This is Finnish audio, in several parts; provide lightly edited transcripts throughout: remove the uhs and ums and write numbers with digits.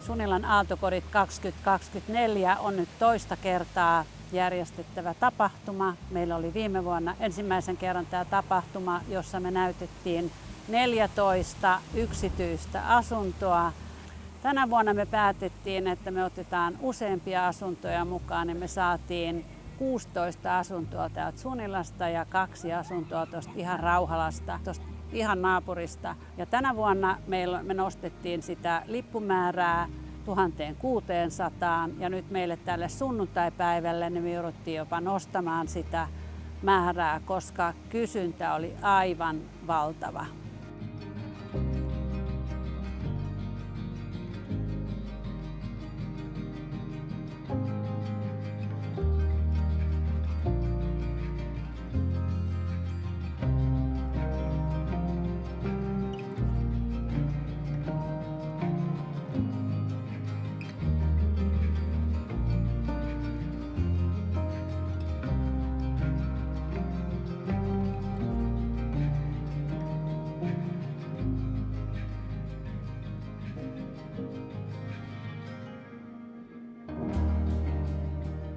Sunilan Aaltokodit 2024 on nyt toista kertaa järjestettävä tapahtuma. Meillä oli viime vuonna ensimmäisen kerran tämä tapahtuma, jossa me näytettiin 14 yksityistä asuntoa. Tänä vuonna me päätettiin, että me otetaan useampia asuntoja mukaan, niin me saatiin 16 asuntoa täältä Sunilasta ja 2 asuntoa tuosta ihan Rauhalasta, tuosta ihan naapurista. Ja tänä vuonna me nostettiin sitä lippumäärää 1600 ja nyt meille tälle sunnuntaipäivälle niin me jouduttiin jopa nostamaan sitä määrää, koska kysyntä oli aivan valtava.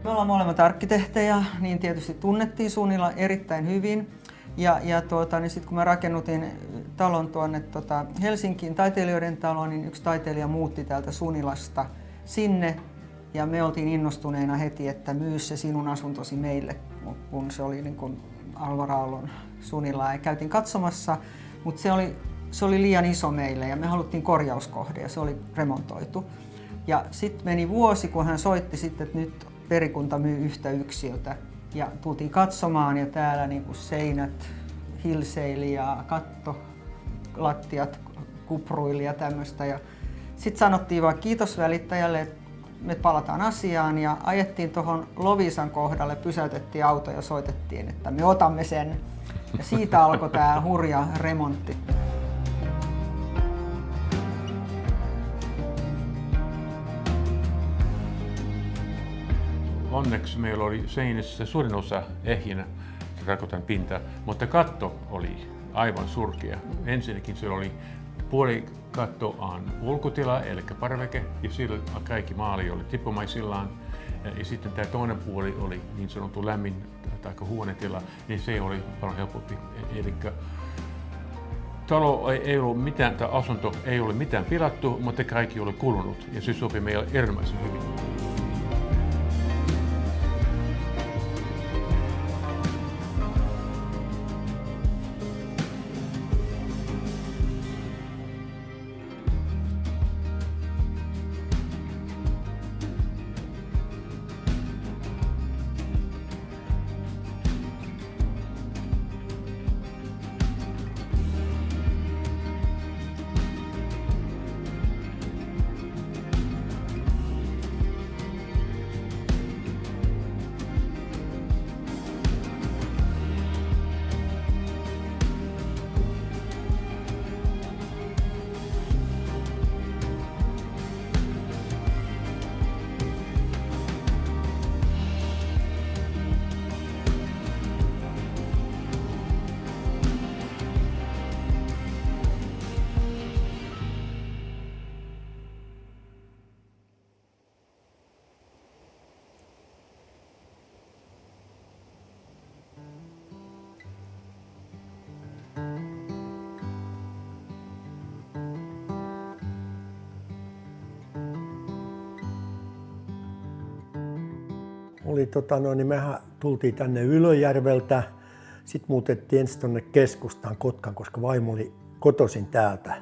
Me ollaan molemmat arkkitehtejä, niin tietysti tunnettiin Sunila erittäin hyvin. Niin sitten kun mä rakennutin talon tuonne Helsinkiin, taiteilijoiden taloon, niin yksi taiteilija muutti täältä Sunilasta sinne. Ja me oltiin innostuneena heti, että myy se sinun asuntosi meille, kun se oli niin kuin Alvar Aallon Sunilaa. Ja käytiin katsomassa, mutta se oli liian iso meille ja me haluttiin korjauskohde ja se oli remontoitu. Ja sitten meni vuosi, kun hän soitti sitten, että nyt perikunta myy yhtä yksiötä. Ja tultiin katsomaan ja täällä niinku seinät hilseili ja lattiat kupruili ja tämmöistä. Ja sitten sanottiin vaan kiitos välittäjälle, että me palataan asiaan ja ajettiin tuohon Loviisan kohdalle, pysäytettiin auto ja soitettiin, että me otamme sen. Ja siitä alkoi tämä hurja remontti. Onneksi meillä oli seinissä suurin osa ehjinä rakotan pintaa, mutta katto oli aivan surkea. Ensinnäkin se oli puoli kattoaan ulkotila, eli parveke, ja silloin kaikki maali oli tippumaisillaan. Ja sitten tämä toinen puoli oli niin sanottu lämmin tai huonetila, niin se oli paljon helpompi. Eli talo ei ollut mitään, tai asunto ei ole mitään pilattu, mutta kaikki oli kulunut, ja se sopi meille erinomaisen hyvin. Niin mehän tultiin tänne Ylöjärveltä, sitten muutettiin ensin tuonne keskustaan Kotkaan, koska vaimo oli kotoisin täältä.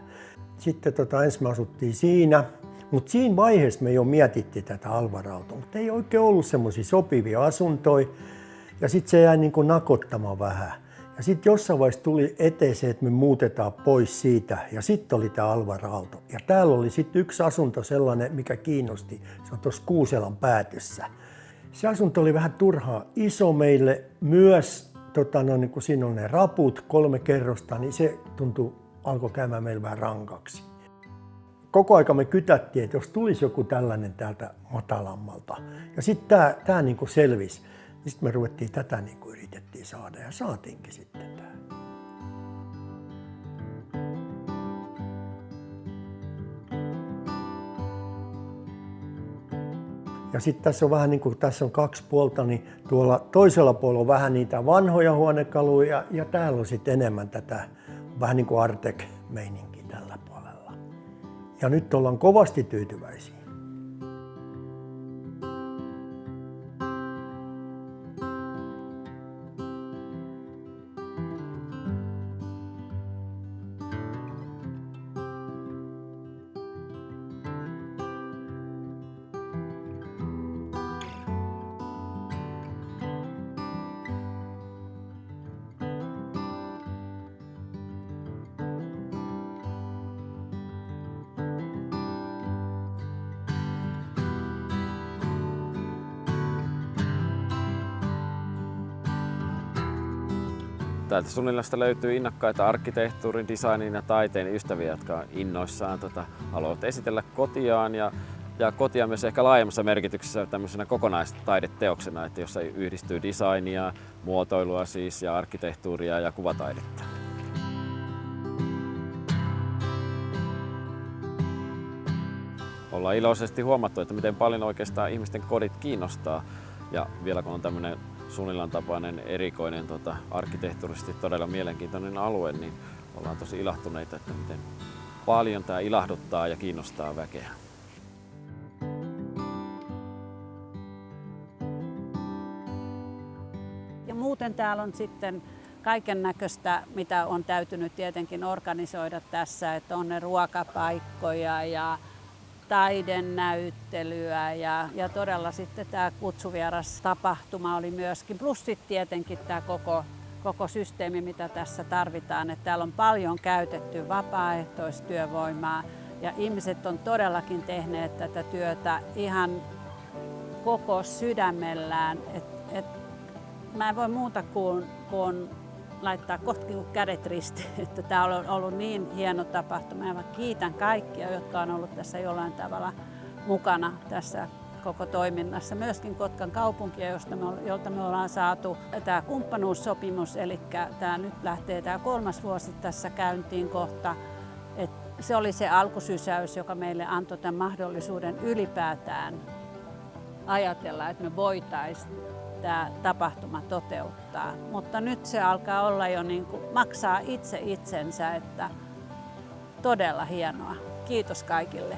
Sitten ensin me asuttiin siinä, mutta siinä vaiheessa me jo mietittiin tätä Alvar Aaltoa, mutta ei oikein ollut semmoisia sopivia asuntoja ja sitten se jäi niin kuin nakottamaan vähän. Ja sitten jossain vaiheessa tuli eteen se, että me muutetaan pois siitä ja sitten oli tämä Alvar Aalto. Ja täällä oli sitten yksi asunto sellainen, mikä kiinnosti, se on tuossa Kuuselan päätyssä. Se asunto oli vähän turhaa iso meille myös, niin kun siinä on ne raput 3 kerrosta, niin se alkoi käymään meillä vähän rankaksi. Koko aika me kytättiin, että jos tulisi joku tällainen täältä matalammalta. Ja sitten tämä niin kuin selvisi. Sitten me ruvettiin tätä niin kuin yritettiin saada ja saatiinkin sitten tämä. Ja sitten tässä on vähän niin kuin tässä on 2 puolta, niin tuolla toisella puolella on vähän niitä vanhoja huonekaluja ja täällä on sitten enemmän tätä vähän niin kuin Artec-meininkiä tällä puolella. Ja nyt ollaan kovasti tyytyväisiä. Täältä Sunilasta löytyy innokkaita arkkitehtuurin, designin ja taiteen ystäviä, jotka innoissaan haluavat esitellä kotiaan ja kotia myös ehkä laajemmassa merkityksessä tämmöisenä kokonaistaideteoksena, että jossa yhdistyy designia, muotoilua siis ja arkkitehtuuria ja kuvataidetta. Ollaan iloisesti huomattu, että miten paljon oikeastaan ihmisten kodit kiinnostaa ja vielä kun on tämmöinen Sunilan tapainen erikoinen arkkitehtuurisesti todella mielenkiintoinen alue, niin ollaan tosi ilahtuneita, että miten paljon tämä ilahduttaa ja kiinnostaa väkeä. Ja muuten täällä on sitten kaiken näköistä, mitä on täytynyt tietenkin organisoida tässä, että on ne ruokapaikkoja ja taidenäyttelyä ja todella sitten tämä kutsuvieras-tapahtuma oli myöskin. Plus sitten tietenkin tämä koko systeemi, mitä tässä tarvitaan. Että täällä on paljon käytetty vapaaehtoistyövoimaa ja ihmiset on todellakin tehneet tätä työtä ihan koko sydämellään. Mä en voi muuta kuin laittaa kohta kädet ristiin, että tämä on ollut niin hieno tapahtuma ja mä kiitän kaikkia, jotka on ollut tässä jollain tavalla mukana tässä koko toiminnassa. Myöskin Kotkan kaupunkia, jolta me ollaan saatu tämä kumppanuussopimus, eli tämä nyt lähtee tämä 3. vuosi tässä käyntiin kohta. Se oli se alkusysäys, joka meille antoi tämän mahdollisuuden ylipäätään ajatella, että me voitaisiin tämä tapahtuma toteuttaa. Mutta nyt se alkaa olla jo niin kuin maksaa itse itsensä, että todella hienoa. Kiitos kaikille.